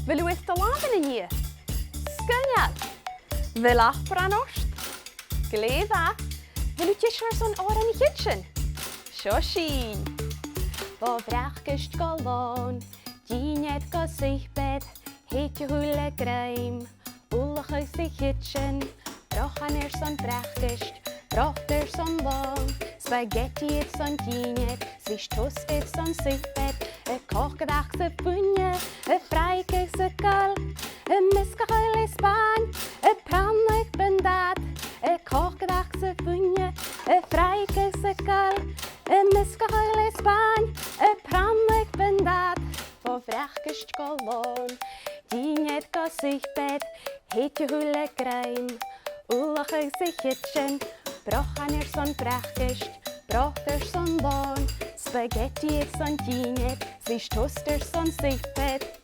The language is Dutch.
Wil wyth dy lafen yn ni? Sgyniad. Fel ach branost. Gledda. Wil wyt eisiau son o'r yn i kitchen? Sio sin. Bo vrach gysg golon. Diniad go sychbed. Heet je hwle graim. Ulach ys i kitchen. Brochan son vrach gysg. Broch son long. Spaghetti son diniad. Swish toast son sychbed. Kochgedach se punje. Freike se kal. Miskachel is Span. Prannig bendat. Kochgedach se punje. Freike se kal. Miskachel is Span. Prannig bendat. Voor vrachgest golon. Diniet go sychbed. Heet je hwle graim. Ulach is i kitchen. Brochan son vrachgest. Broch son bon. Spaghetti son diniet. Swish toaster son sychbed.